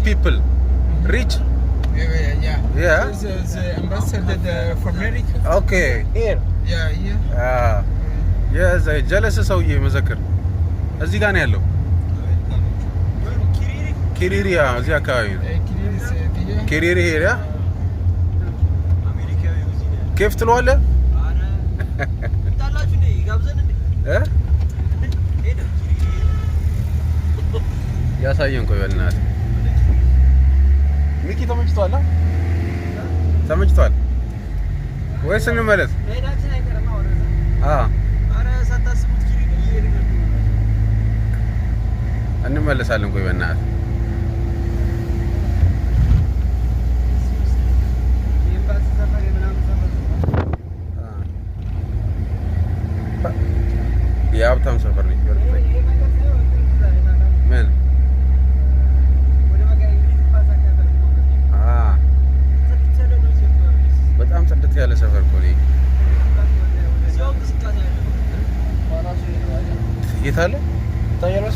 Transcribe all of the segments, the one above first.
people rich? Yeah. The ambassador for America. Okay. Here. Yeah. Yeah, the jealous ሰውዬ መዘክር እዚህ ጋር ነው ያለው። ኪሪሪያ እዚህ አካባቢ ነው። ኪሪሪ ሄሪያ كيف ትለዋለህ? ያሳየን ቆይ በእናትህ ሚኪ ተመችቷል? ተመችቷል ወይስ እንመለስ? እንመለሳለን። ቆይ በእናትህ የሀብታም ሰፈር ነኝ። ምን በጣም ጽድት ያለ ሰፈር እኮ ነው። የት አለ ታያለ?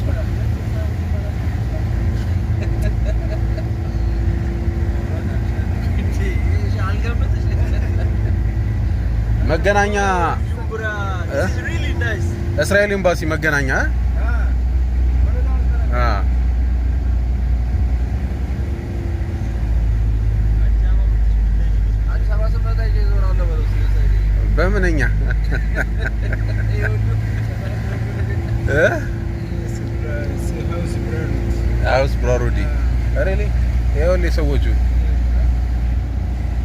መገናኛ እስራኤል ኤምባሲ መገናኛ በምንኛ ሃውስ ብሮሮዲ ሪሊ ይኸውልህ ሰዎቹ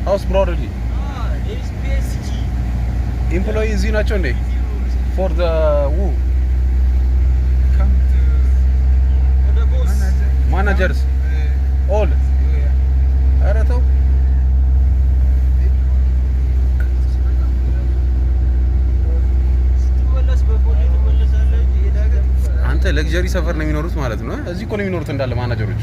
ሃውስ ብሮሮዲ ኤምፕሎይ እዚህ ናቸው እንዴ? ፎር ዘ ማናጀርስ ኦል ኧረ ተው አንተ ለግዠሪ ሰፈር ነው የሚኖሩት ማለት ነው። እዚህ እኮ ነው የሚኖሩት እንዳለ ማናጀሮች